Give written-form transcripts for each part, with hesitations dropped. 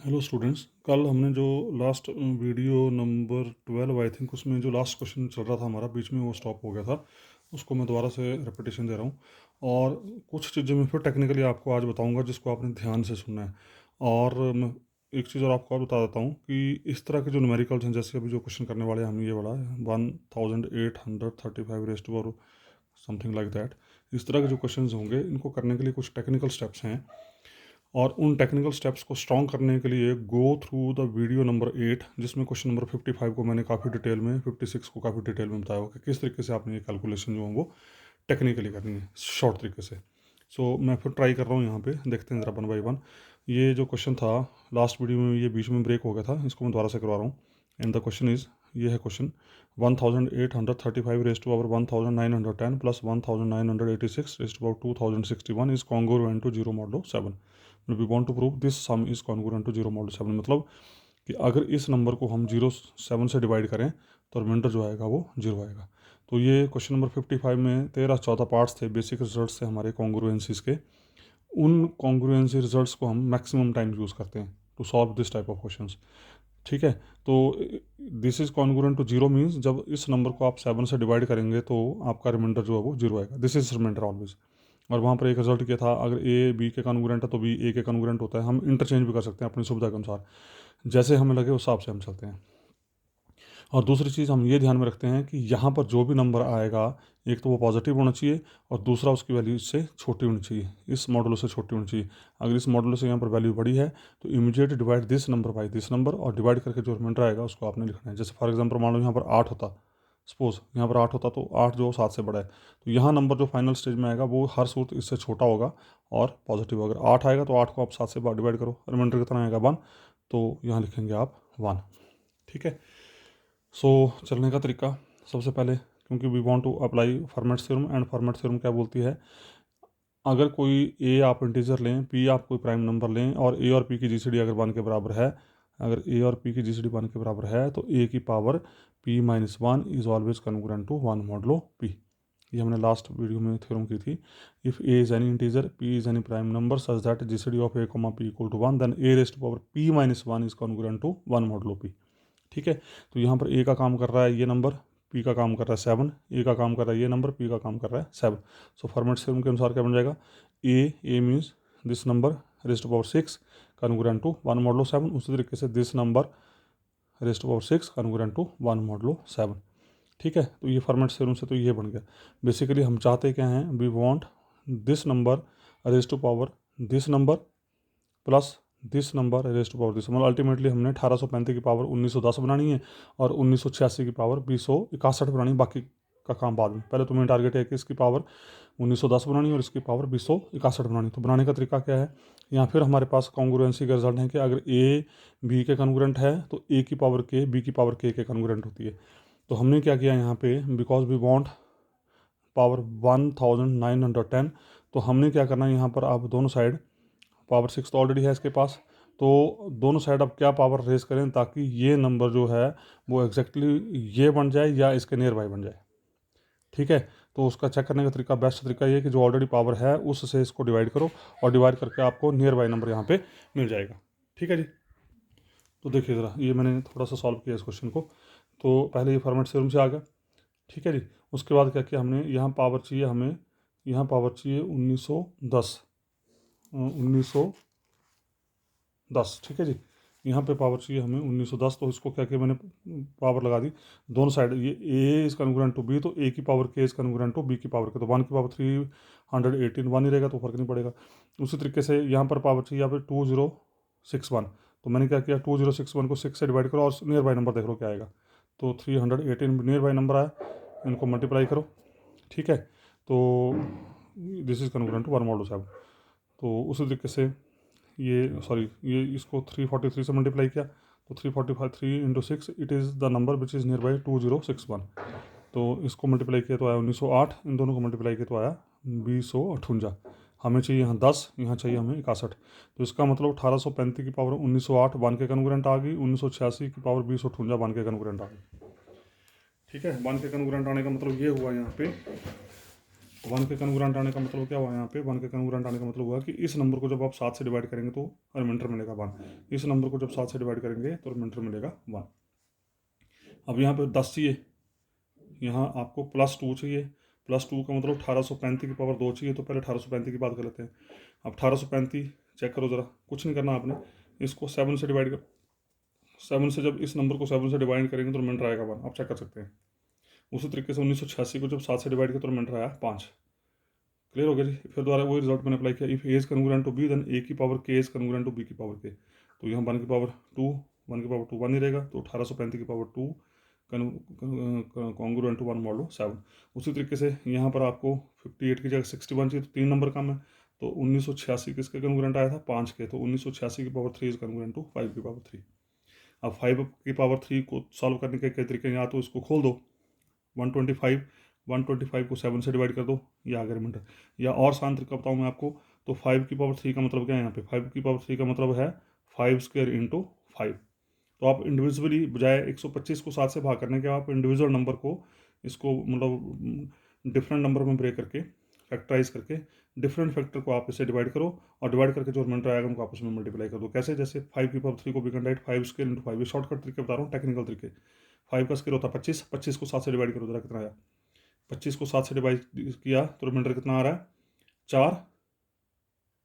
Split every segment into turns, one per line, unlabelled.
Hello students, कल हमने जो last video number 12 I think, उसमें जो लास्ट क्वेश्चन चल रहा था हमारा, बीच में वो स्टॉप हो गया था। उसको मैं दोबारा से रिपीटेशन दे रहा हूँ और कुछ चीज़ें मैं फिर टेक्निकली आपको आज बताऊंगा जिसको आपने ध्यान से सुनना है। और मैं एक चीज़ और आपको और बता देता हूँ कि इस तरह के जो न्यूमेरिकल्स हैं, जैसे अभी जो क्वेश्चन करने वाले हैं हम, ये वाला 1835 rest power something like that, इस तरह के जो क्वेश्चन होंगे, इनको करने के लिए कुछ टेक्निकल स्टेप्स हैं। और उन टेक्निकल स्टेप्स को स्ट्रॉन्ग करने के लिए go through the video number 8, जिसमें क्वेश्चन नंबर 55 को मैंने काफ़ी डिटेल में, 56 को काफ़ी डिटेल में बताया होगा कि किस तरीके से आपने ये कैलकुलेशन जो है वो टेक्निकली करनी है शॉर्ट तरीके से। सो मैं फिर ट्राई कर रहा हूँ, यहाँ पे देखते हैं ज़रा वन बाई वन। ये जो क्वेश्चन था लास्ट वीडियो में, ये बीच में ब्रेक हो गया था, इसको मैं दोबारा से करवा रहा हूँ। एंड द क्वेश्चन इज, ये है question 1835 raised to power 1910 plus 1986 raised to power 2061 is congruent to zero modulo 7। We want to prove this sum is congruent to zero modulo 7। मतलब कि अगर इस नंबर को हम 07 से डिवाइड करें तो रिमाइंडर जो आएगा वो 0 आएगा। तो ये क्वेश्चन नंबर 55 में 13-14 पार्ट्स थे, बेसिक रिजल्ट्स थे हमारे कॉन्ग्रुएंसीज के। उन कॉन्ग्रुएंसी रिजल्ट्स को हम मैक्सिमम टाइम यूज़ करते हैं to solve this type of questions. ठीक है, तो this is congruent to zero means जब इस नंबर को आप 7 से डिवाइड करेंगे तो आपका रिमाइंडर जो है वो 0 आएगा। This is remainder always. और वहाँ पर एक रिजल्ट किया था, अगर ए बी के कॉन्ग्रुएंट है तो बी ए के कॉन्ग्रुएंट होता है। हम इंटरचेंज भी कर सकते हैं अपनी सुविधा के अनुसार, जैसे हमें लगे उस हिसाब से हम चलते हैं। और दूसरी चीज़ हम ये ध्यान में रखते हैं कि यहाँ पर जो भी नंबर आएगा, एक तो वो पॉजिटिव होना चाहिए और दूसरा उसकी वैल्यू इससे छोटी होनी चाहिए, इस मॉडलो से छोटी होनी चाहिए। अगर इस मॉडलो से यहाँ पर वैल्यू बड़ी है तो immediate divide this number by this number, और डिवाइड करके जो रिमाइंडर आएगा उसको आपने लिखना है। जैसे फॉर एग्जाम्पल मान लो यहाँ पर 8 होता, सपोज यहाँ पर 8 होता तो 8 जो 7 से बड़ा है, तो यहाँ नंबर जो फाइनल स्टेज में आएगा वो हर सूरत इससे छोटा होगा और पॉजिटिव। अगर 8 आएगा तो 8 को आप 7 से डिवाइड करो, रिमाइंडर कितना आएगा 1, तो यहाँ लिखेंगे आप 1। ठीक है, सो चलने का तरीका, सबसे पहले क्योंकि we want to apply Fermat theorem, and Fermat theorem क्या बोलती है, अगर कोई ए आप इंटीजर लें, पी आप कोई प्राइम नंबर लें और ए और पी की जीसीडी अगर 1 के बराबर है, अगर ए और पी की जीसीडी 1 के बराबर है तो ए की power P minus 1 is always congruent to 1 modulo P. ये हमने लास्ट वीडियो में थ्योरम की थी। If A is any integer, P is any prime number such that GCD of A comma P equal to 1, then A raised power P minus 1 is congruent to 1 modulo P. ठीक है, तो यहाँ पर ए का काम कर रहा है ये नंबर, पी का काम कर रहा है 7, ए का काम कर रहा है ये नंबर, पी का काम कर रहा है 7। सो फॉर्मेट थ्योरम के अनुसार क्या बन जाएगा, a means this number raised power 6 congruent to 1 modulo 7। उसी तरीके से this number raised power 6 congruent to 1 modulo 7। ठीक है, तो ये फॉर्मेट थ्योरम से तो ये बन गया। बेसिकली हम चाहते क्या हैं, we want this number raised to power this number plus this number raised to power this. मतलब अल्टीमेटली हमने 1835 की पावर 1910 बनानी है और 1986 की पावर 2061 बनानी है। बाकी का काम बाद में, पहले तुम्हें टारगेट है कि इसकी पावर 1910 बनानी है और इसकी पावर 2061 बनानी। तो बनाने का तरीका क्या है, यहाँ फिर हमारे पास कॉन्ग्रुएंसी का रिजल्ट है कि अगर ए बी के कॉन्ग्रुएंट है तो ए की पावर के बी की पावर के कॉन्ग्रुएंट होती है। तो हमने क्या किया यहाँ पे, बिकॉज वी वांट पावर 1910, तो हमने क्या करना है यहाँ पर, आप दोनों साइड, पावर 6 तो ऑलरेडी है इसके पास, तो दोनों साइड अब क्या पावर रेज करें ताकि ये नंबर जो है वो एग्जैक्टली ये बन जाए या इसके नियर बाई बन जाए। ठीक है, तो उसका चेक करने का तरीका, बेस्ट तरीका ये है कि जो ऑलरेडी पावर है उससे इसको डिवाइड करो और डिवाइड करके आपको नियर बाई नंबर यहाँ पे मिल जाएगा। ठीक है जी, तो देखिए ज़रा, ये मैंने थोड़ा सा सॉल्व किया इस क्वेश्चन को। तो पहले ये फॉर्मेट थ्योरम से आ गया। ठीक है जी, उसके बाद क्या किया हमने, यहाँ पावर चाहिए हमें, यहाँ पावर चाहिए 1910, 1910। ठीक है जी, यहाँ पे पावर चाहिए हमें 1910, तो इसको क्या किया मैंने, पावर लगा दी दोनों साइड। ये ए इज कन्ग्रुएंट टू बी, तो ए की power k is congruent to b की पावर के, तो 1 की पावर 318, 1 ही रहेगा तो फर्क नहीं पड़ेगा। उसी तरीके से यहाँ पर पावर चाहिए यहाँ पे 2061, तो मैंने क्या किया, 2061 को 6 से डिवाइड करो और नियर बाई नंबर देख लो क्या आएगा, तो 318 नियर बाई नंबर आया, इनको मल्टीप्लाई करो। ठीक है, तो this is congruent to 1 modulo 7। तो उसी तरीके से ये, सॉरी, ये इसको 343 से मल्टीप्लाई किया, तो 345, 3 × 6 it is the number which is near by 2061। तो इसको मल्टीप्लाई किया तो आया 1908, इन दोनों को मल्टीप्लाई किया तो आया 2058। हमें चाहिए यहाँ 10, यहाँ चाहिए हमें 61। तो इसका मतलब 1835 की पावर 1908 1 के कन्ग्रुएंट आ गई, 1986 की पावर 2058 1 के कन्ग्रुएंट आ गई। ठीक है, 1 के कन्ग्रुएंट आने का मतलब ये हुआ यहाँ पे वन के कन्ग्रुएंट आने का मतलब क्या हुआ यहाँ पे, वन के कन्ग्रुएंट आने का मतलब हुआ कि इस नंबर को जब आप 7 से डिवाइड करेंगे तो रिमाइंडर मिलेगा 1, इस नंबर को जब 7 से डिवाइड करेंगे तो रिमाइंडर मिलेगा 1। अब यहाँ पे 10 चाहिए, यहाँ आपको +2 चाहिए, +2 का मतलब 1835 की पावर 2 चाहिए, तो पहले 1835 की बात कर लेते हैं। अब 1835 चेक करो ज़रा, कुछ नहीं करना आपने, इसको 7 से डिवाइड कर, 7 से जब इस नंबर को 7 से डिवाइड करेंगे तो रिमाइंडर आएगा 1, आप चेक कर सकते हैं। उसी तरीके से 1986 को जब 7 से डिवाइड किया तो रिमाइंडर आया 5। क्लियर हो गया जी। फिर दोबारा वही रिजल्ट मैंने अप्लाई किया, if A is congruent to b then a की power k is congruent to b की पावर के, तो यहाँ 1 की पावर 2, 1 की पावर 2 1 ही रहेगा, तो 1835 की पावर 2 कॉन्ग्रुएंट टू 1 मॉडल 7। उसी तरीके से यहाँ पर आपको 58 की जगह 61 चाहिए, तो 3 नंबर कम है, तो 1986 किसके कन्ग्रुएंट आया था, 5 के, तो 1986 की पावर 3 इज कन्ग्रुएंट टू 5 की पावर 3। अब 5 की पावर 3 को सॉल्व करने के कई तरीके हैं, या तो इसको खोल दो 125, 125 को 7 से डिवाइड कर दो, ये आ गया रिमाइंडर। या और आसान तरीका बताऊँ मैं आपको, तो 5 की पावर 3 का मतलब क्या है, यहाँ पे 5 की पावर 3 का मतलब है 5 स्क्वायर इंटू 5। तो आप इंडिविजुअली बजाय 125 को 7 से भाग करने के, आप इंडिविजुअल नंबर को इसको मतलब डिफरेंट नंबर में ब्रेक करके फैक्टराइज करके डिफरेंट फैक्टर को आप इसे डिवाइड करो, और डिवाइड करके जो रिमाइंडर आएगा उनको आपस में मल्टीप्लाई कर दो। कैसे, जैसे 5 की पावर 3 को भी कंडाइट 5 स्क्वायर इंटू 5, ये शॉर्टकट तरीके बता रहा हूँ, टेक्निकल तरीके। 5 का स्क्वायर होता है 25, 25 को 7 से डिवाइड करो, जरा कितना आया, 25 को 7 से डिवाइड किया तो रिमाइंडर कितना आ रहा है, 4,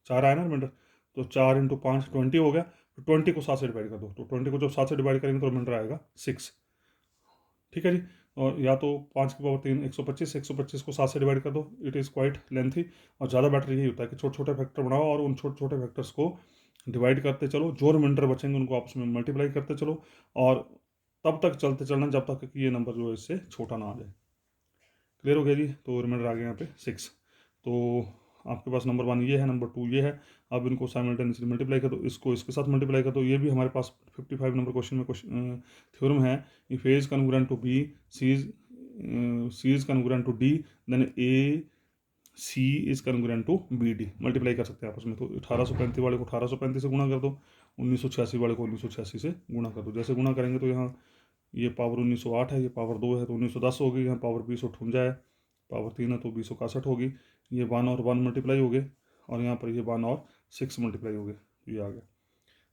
4 आया ना रिमाइंडर, तो 4 इंटू 5 20 हो गया, तो 20 को 7 से डिवाइड कर दो, तो 20 को जब 7 से डिवाइड करेंगे तो रिमाइंडर आएगा 6। ठीक है जी। और या तो 5 की पावर 3 125, 125 को 7 से डिवाइड कर दो, इट इज़ क्वाइट लेंथी, और ज़्यादा बेटर यही होता है कि छोटे छोटे फैक्टर बनाओ और उन छोटे छोटे फैक्टर्स को डिवाइड करते चलो, जो रिमाइंडर बचेंगे उनको आपस में मल्टीप्लाई करते चलो, और तब तक चलते चलना जब तक कि ये नंबर जो है इससे छोटा ना आ जाए। क्लियर हो गया जी। तो रिमाइंडर आ गया यहाँ पे 6। तो आपके पास नंबर 1 ये है, नंबर 2 ये है। अब इनको साइमल्टेनियसली मल्टीप्लाई कर दो, इसको इसके साथ मल्टीप्लाई कर दो, ये भी हमारे पास 55 नंबर क्वेश्चन में क्वेश्चन थ्योरम है, if A is congruent to B, C is congruent to D, then A C is congruent to B D. Multiply कर सकते हैं आपस में, तो 1835 वाले को 1835 से गुणा कर दो, 1986 वाले को 1986 से गुणा कर दो। जैसे गुणा करेंगे तो यहाँ ये पावर 1908 है, ये पावर 2 है तो 1910 होगी, यहाँ पावर 20 है, पावर 3 है तो 2061 होगी, ये 1 और 1 मल्टीप्लाई हो गए, और यहाँ पर ये 1 और 6 मल्टीप्लाई हो गए, ये आ गया।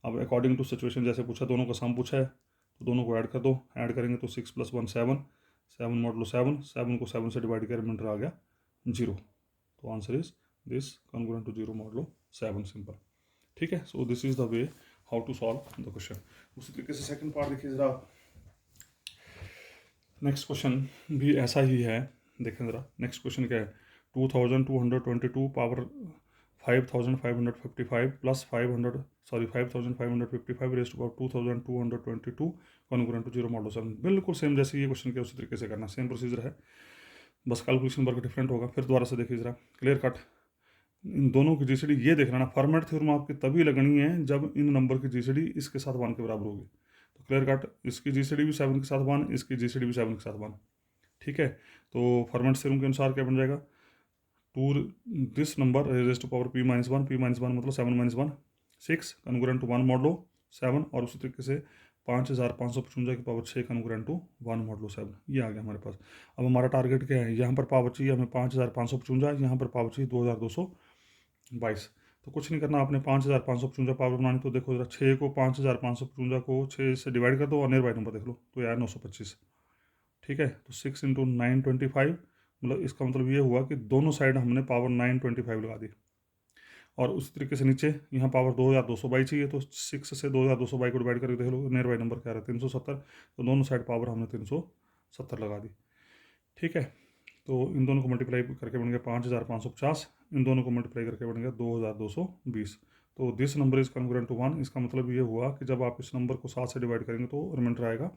अब अकॉर्डिंग टू सिचुएशन जैसे पूछा, दोनों का सम पूछा है तो दोनों को ऐड कर दो, ऐड करेंगे तो 6 + 1 7, 7 मॉडलो 7, 7 को 7 से डिवाइड किया, रिमाइंडर आ गया 0। तो answer is this congruent to 0 modulo 7, simple. ठीक है। So this is the way how to solve the question. उसी तरीके से सेकंड पार्ट देखिए जरा, नेक्स्ट क्वेश्चन भी ऐसा ही है, देखें ज़रा नेक्स्ट क्वेश्चन क्या है, 2222 power 5555 plus 5555 raise to power 2222 congruent to 0 modulo 7। बिल्कुल सेम जैसे ये क्वेश्चन किया उसी तरीके से करना, सेम प्रोसीजर है, बस कैलकुलेशन वर्क डिफरेंट होगा। फिर दोबारा से देखिए ज़रा, क्लियर कट इन दोनों की जीसीडी ये देख लेना, फॉर्मेट थ्योरम आपकी तभी लगनी है जब इन नंबर की जीसीडी इसके साथ 1 के बराबर होगी। तो क्लियर कट, इसकी जीसीडी भी 7 के साथ 1, इसकी जीसीडी भी 7 के साथ 1। ठीक है। तो फॉर्मेट थ्योरम के अनुसार क्या बन जाएगा, to this number raise to power p - 1, p - 1 मतलब 7 - 1 6 कन्ग्रुएंट टू 1 मॉडलो 7, और उसी तरीके से 5555 की पावर 6 कन्ग्रुएंट टू 1 मॉडलो 7। ये आ गया हमारे पास। अब हमारा टारगेट क्या है, यहाँ पर पावर चाहिए हमें 5555, यहाँ पर पावर चाहिए 2222। तो कुछ नहीं करना आपने, 5555 पावर बनानी, तो देखो जरा 6 को 5555 को 6 से डिवाइड कर दो और नियर बाई नंबर देख लो, तो यार 925। ठीक है। तो 6 × 925, मतलब इसका मतलब ये हुआ कि दोनों साइड हमने पावर 925 लगा दी। और उस तरीके से नीचे यहाँ पावर 2222 चाहिए, तो 6 से 2222 को डिवाइड करके देख लो, नियर बाई नंबर क्या रहा है 370, तो दोनों साइड पावर हमने 370 लगा दी। ठीक है। तो इन दोनों को मल्टीप्लाई करके बन गया 5550, इन दोनों को मल्टीप्लाई करके बन गया 2220। तो this number is congruent to 1। इसका मतलब ये हुआ कि जब आप इस नंबर को 7 से डिवाइड करेंगे तो रिमाइंडर आएगा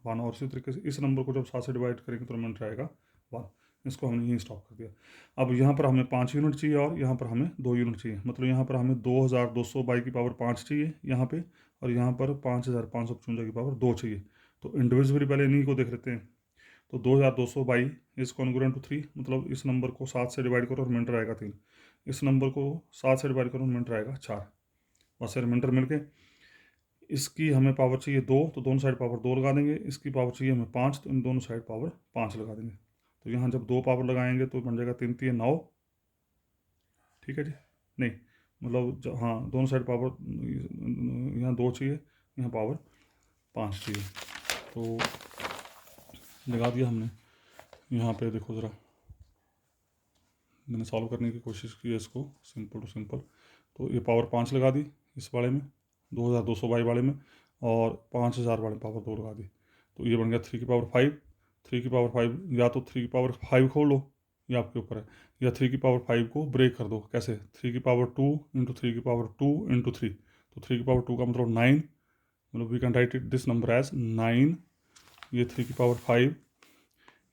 1, और इसी तरीके से इस नंबर को जब 7 से डिवाइड करेंगे तो रिमाइंडर आएगा 1। इसको हमने यहीं स्टॉप कर दिया। अब यहाँ पर हमें 5 यूनिट चाहिए और यहाँ पर हमें 2 यूनिट चाहिए, मतलब यहाँ पर हमें 2222 की पावर 5 चाहिए यहाँ पे, और यहाँ पर 5555 की पावर 2 चाहिए। तो इंडिविजुअली पहले इन्हीं को देख लेते हैं। तो 2222 इज कॉन्ग्रुएंट टू 3, मतलब इस नंबर को 7 से डिवाइड करो, रिमाइंडर आएगा 3। इस नंबर को 7 से डिवाइड करो, रिमाइंडर आएगा 4। बस रिमाइंडर मिल के, इसकी हमें पावर चाहिए 2, तो दोनों साइड पावर 2 लगा देंगे, इसकी पावर चाहिए हमें 5, तो इन दोनों साइड पावर 5 लगा देंगे। तो यहाँ जब 2 पावर लगाएंगे तो बन जाएगा 3 3 9, ठीक है जी। नहीं मतलब हाँ, दोनों साइड पावर, यहाँ 2 चाहिए, यहाँ पावर 5 चाहिए, तो लगा दिया हमने। यहाँ पे देखो ज़रा, मैंने सॉल्व करने की कोशिश की है इसको सिंपल टू सिंपल। तो ये पावर 5 लगा दी इस वाले में, 2222 वाले में, और 5000 वाले पावर 2 लगा दी, तो ये बन गया 3 की पावर 5। 3 की पावर 5, या तो 3 की पावर 5 खोल लो, ये आपके ऊपर है, या 3 की पावर 5 को ब्रेक कर दो। कैसे? 3 की पावर 2 इंटू 3 की पावर 2 इंटू 3, तो 3 की पावर 2 का मतलब 9, मतलब we can write it this number as 9। ये 3 की पावर 5,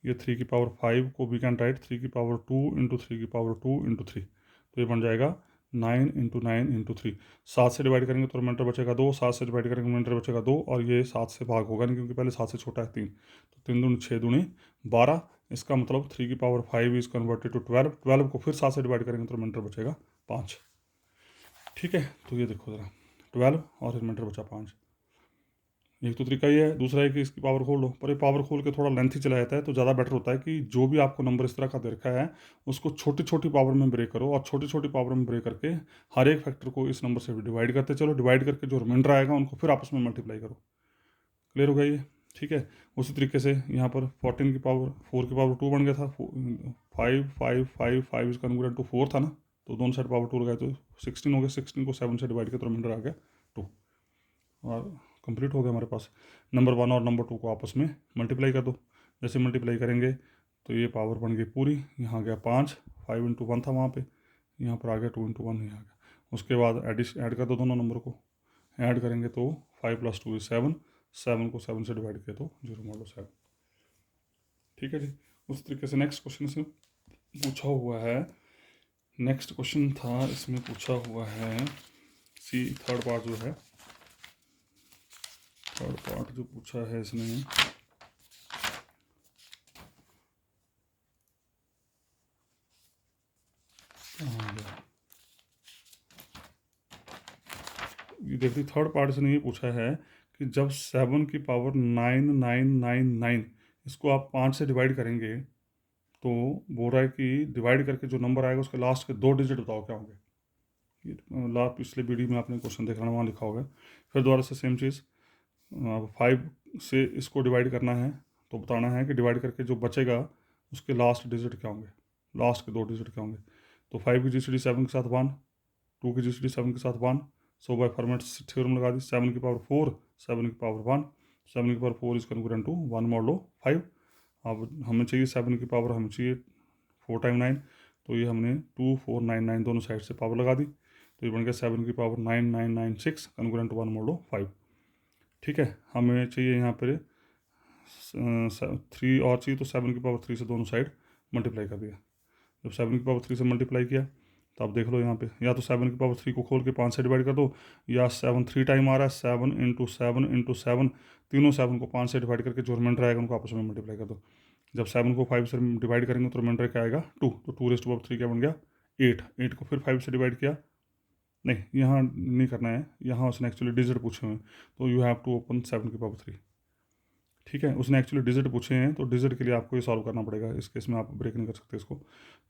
ये 3 की पावर 5 को वी कैन राइट 3 की पावर 2 इंटू 3 की पावर 2 इंटू 3, तो ये बन जाएगा 9 इंटू 9 इंटू 3। 7 से डिवाइड करेंगे तो रिमाइंडर बचेगा 2, 7 से डिवाइड करेंगे रिमाइंडर बचेगा 2, और ये 7 से भाग होगा नहीं क्योंकि पहले 7 से छोटा है 3, तो 3 दूनी 6 दूनी 12। इसका मतलब 3 की पावर 5 इज कन्वर्टेड टू 12। 12 को फिर 7 से डिवाइड करेंगे तो रिमाइंडर बचेगा 5, ठीक है। तो ये देखो ज़रा, 12 और रिमाइंडर बचा 5। एक तो तरीका ये है, दूसरा है कि इसकी पावर खोल लो, पर ये पावर खोल के थोड़ा लेंथी चला जाता है, तो ज़्यादा बेटर होता है कि जो भी आपको नंबर इस तरह का दे रखा है उसको छोटी छोटी पावर में ब्रेक करो, और छोटी छोटी पावर में ब्रेक करके हर एक फैक्टर को इस नंबर से डिवाइड करते चलो, डिवाइड करके जो रिमाइंडर आएगा उनको फिर आपस में मल्टीप्लाई करो। क्लियर हो गया ये, ठीक है। उसी तरीके से यहाँ पर 14 की पावर 4 की पावर 2 बन गया था, 5 इज कन्ग्रुएंट टू 4 था ना, तो दोनों साइड पावर 2 लगाए तो 16 हो गया। 16 को 7 से डिवाइड किया तो रिमाइंडर आ गया 2, और कंप्लीट हो गया हमारे पास। नंबर 1 और नंबर 2 को आपस में मल्टीप्लाई कर दो। जैसे मल्टीप्लाई करेंगे तो ये पावर बन गई पूरी, यहाँ गया 5, 5 इंटू 1 था वहाँ पे, यहाँ पर आ गया 2 इंटू 1 यहाँ आ गया। उसके बाद ऐड कर दो दोनों नंबर को, ऐड करेंगे तो 5 + 2 = 7, 7 को 7 से डिवाइड किया तो 0.7, ठीक है जी। उस तरीके से नेक्स्ट क्वेश्चन से पूछा हुआ है, नेक्स्ट क्वेश्चन था इसमें पूछा हुआ है, सी थर्ड पार्ट जो है, थर्ड पार्ट जो पूछा है इसने, ये देखिए थर्ड पार्ट इसने ये पूछा है कि जब 7 की पावर 9999, इसको आप 5 से डिवाइड करेंगे तो बोल रहा है कि डिवाइड करके जो नंबर आएगा उसके लास्ट के 2 डिजिट बताओ क्या होंगे। लास्ट पिछले वीडियो में आपने क्वेश्चन देखा, वहाँ लिखा होगा। फिर दोबारा से सेम चीज़, 5 से इसको डिवाइड करना है, तो बताना है कि डिवाइड करके जो बचेगा उसके लास्ट डिजिट क्या होंगे, लास्ट के 2 डिजिट क्या होंगे। तो 5 की GCD 7 के साथ 1, 2 की GCD 7 के साथ 1, सो बाय फॉर्मेट थ्योरम लगा दी। 7 की पावर 4, 7 की पावर 1, 7 की power 4 is congruent to 1 modulo 5। अब हमें चाहिए 7 की पावर, हमें चाहिए 4 टाइम 9, तो ये हमने 2499 दोनों साइड से पावर लगा दी, तो ये बन गया 7 की power 9996 congruent to 1 modulo 5, ठीक है। हमें चाहिए यहाँ पर 3 और चाहिए, तो 7 की पावर 3 से दोनों साइड मल्टीप्लाई कर दिया। जब 7 की पावर 3 से मल्टीप्लाई किया तो आप देख लो यहाँ पे, या तो 7 की पावर 3 को खोल के 5 से डिवाइड कर दो, या 7 3 टाइम आ रहा है, 7 इंटू 7 इंटू 7, तीनों 7 को 5 से डिवाइड करके जो रिमाइंडर आएगा उनको आपस में मल्टीप्लाई कर दो। जब 7 को 5 से डिवाइड करेंगे तो रिमाइंडर क्या आएगा 2, तो 2⁻³ क्या बन गया 8। 8 को फिर 5 से डिवाइड किया, नहीं यहाँ नहीं करना है, यहाँ उसने एक्चुअली डिजिट पूछे हुए हैं, तो यू हैव टू ओपन 7 की पावर 3, ठीक है। उसने एक्चुअली डिजिट पूछे हैं, तो डिजिट के लिए आपको ये सॉल्व करना पड़ेगा, इस केस में आप ब्रेक नहीं कर सकते इसको,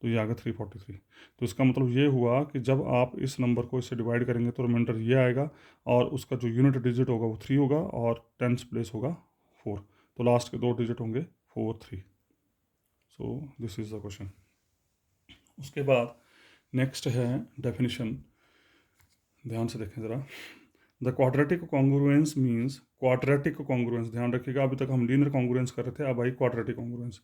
तो ये आ गया 343। तो इसका मतलब ये हुआ कि जब आप इस नंबर को इससे डिवाइड करेंगे तो रिमाइंडर ये आएगा, और उसका जो यूनिट डिजिट होगा वो 3 होगा, और टेंस प्लेस होगा 4, तो लास्ट के 2 डिजिट होंगे 4 3। So this is the question. उसके बाद नेक्स्ट है डेफिनेशन, ध्यान से देखें ज़रा। The quadratic congruence means, quadratic congruence ध्यान रखिएगा, अभी तक हम लीनियर कॉन्ग्रुएंस कर रहे थे, अब आई quadratic congruence.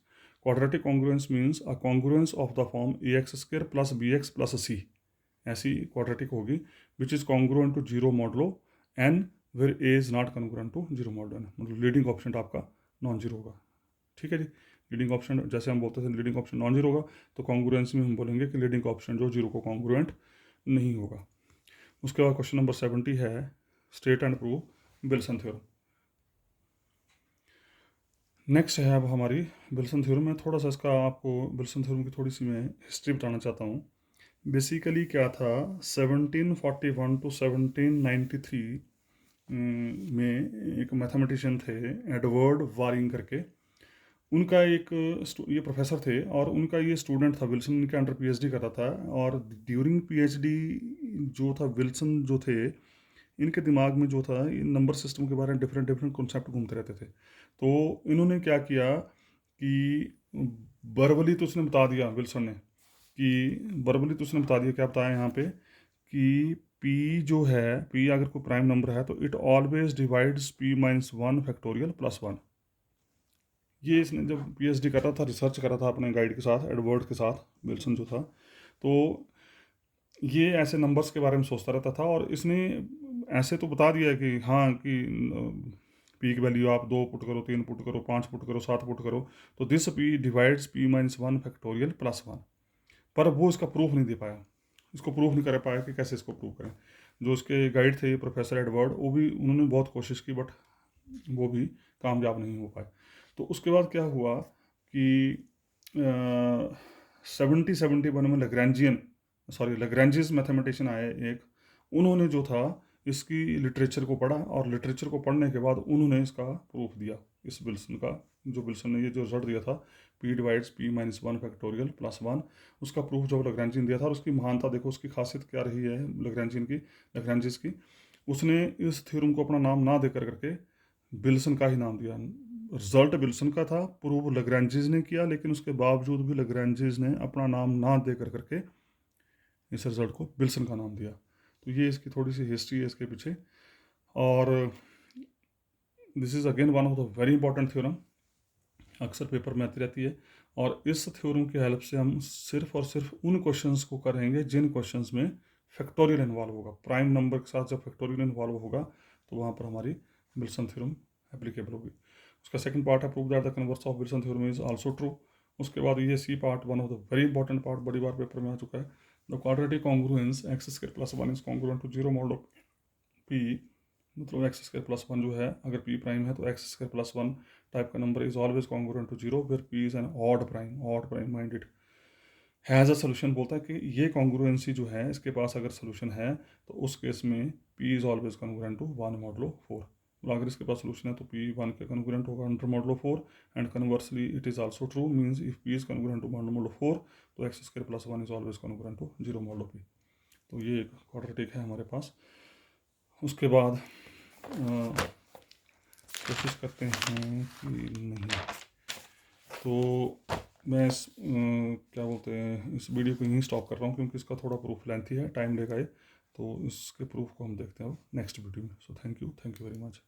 Quadratic congruence means a congruence of the form ax² + bx + c, ऐसी क्वाड्रेटिक होगी which is congruent to 0 modulo n where a is not congruent to 0 modulo n, मतलब लीडिंग ऑप्शन आपका non zero होगा, ठीक है जी। Leading option जैसे हम बोलते थे लीडिंग ऑप्शन नॉन जीरो होगा, तो कॉन्ग्रुएंस में हम बोलेंगे कि लीडिंग ऑप्शन जो 0 को कॉन्ग्रुएंट नहीं होगा। उसके बाद क्वेश्चन नंबर 70 है, state and prove Wilson theorem. Next है अब हमारी विल्सन थ्योरम में, थोड़ा सा इसका आपको विल्सन थ्योरम की थोड़ी सी मैं हिस्ट्री बताना चाहता हूँ। बेसिकली क्या था, 1741 टू 1793 में एक मैथमेटिशियन थे एडवर्ड वारिंग करके, उनका एक ये प्रोफेसर थे और उनका ये स्टूडेंट था विल्सन, इनके अंडर पीएचडी कर रहा था। और ड्यूरिंग पीएचडी जो था विल्सन जो थे, इनके दिमाग में जो था इन नंबर सिस्टम के बारे में डिफरेंट डिफरेंट कॉन्सेप्ट घूमते रहते थे। तो इन्होंने क्या किया कि वर्बली तो उसने बता दिया विल्सन ने कि वर्बली तो उसने बता दिया, क्या बताया यहाँ पे कि पी जो है, पी अगर कोई प्राइम नंबर है तो it always divides P minus one factorial plus one. ये इसने जब पीएचडी कर रहा था, रिसर्च कर रहा था अपने गाइड के साथ, एडवर्ड के साथ, विल्सन जो था, तो ये ऐसे नंबर्स के बारे में सोचता रहता था। और इसने ऐसे तो बता दिया कि हाँ कि पी की वैल्यू आप 2 पुट करो, 3 पुट करो, 5 पुट करो, 7 पुट करो, तो this P divides P minus one factorial plus one. पर वो इसका प्रूफ नहीं दे पाया, इसको प्रूफ नहीं कर पाया कि कैसे इसको प्रूव करें। जो उसके गाइड थे प्रोफेसर एडवर्ड, वो भी उन्होंने बहुत कोशिश की बट वो भी कामयाब नहीं हो पाए। तो उसके बाद क्या हुआ कि 1771 में लग्रेंजियस मैथमेटिशियन आए एक, उन्होंने जो था इसकी लिटरेचर को पढ़ा और लिटरेचर को पढ़ने के बाद उन्होंने इसका प्रूफ दिया, इस विल्सन का, जो विल्सन ने ये जो रिजल्ट दिया था P divides P minus one factorial plus one, उसका प्रूफ जो लग्रेंजियन दिया था। और उसकी महानता देखो, उसकी खासियत क्या रही है लग्रेंजियस की, उसने इस थ्योरम को अपना नाम ना देकर करके विल्सन का ही नाम दिया। रिजल्ट विल्सन का था, प्रूव लग्रेंजिस ने किया, लेकिन उसके बावजूद भी लग्रेंजिस ने अपना नाम ना दे करके इस रिजल्ट को विल्सन का नाम दिया। तो ये इसकी थोड़ी सी हिस्ट्री है इसके पीछे। और this is again one of the very important theorem, अक्सर पेपर में आती रहती है। और इस थ्योरम की हेल्प से हम सिर्फ और सिर्फ उन क्वेश्चंस को करेंगे जिन क्वेश्चंस में फैक्टोरियल इन्वॉल्व होगा। प्राइम नंबर के साथ जब फैक्टोरियल इन्वॉल्व होगा तो वहाँ पर हमारी विल्सन थ्योरम एप्लीकेबल होगी। उसका सेकंड पार्ट है prove that the converse of Wilson theorem is also true. उसके बाद ये C part, one of the very important part, बड़ी बार पेपर में आ चुका है। The quadratic congruence X square plus one is congruent to zero mod of P. मतलब एक्स स्क्वायर प्लस वन जो है, अगर पी प्राइम है तो x square plus one type का number is always congruent to zero where P is an odd prime minded has a solution. बोलता है कि ये कॉन्ग्रुएंसी जो है, इसके पास अगर सोल्यूशन है तो उस केस में p is always congruent to one modulo four. तो अगर इसके पास सोल्यूशन है तो पी वन के कॉन्ग्रुएंट होगा under modulo four. And conversely it is also true, means if p is congruent to modulo four तो x square plus one is always congruent to zero modulo p. तो ये एक quadratic है हमारे पास। उसके बाद कोशिश करते हैं कि नहीं, तो मैं क्या बोलते हैं, इस वीडियो को यहीं स्टॉप कर रहा हूँ क्योंकि इसका थोड़ा प्रूफ लेंथी है, टाइम लेगा ये। तो इसके प्रूफ को हम देखते हैं नेक्स्ट वीडियो में। So thank you very much.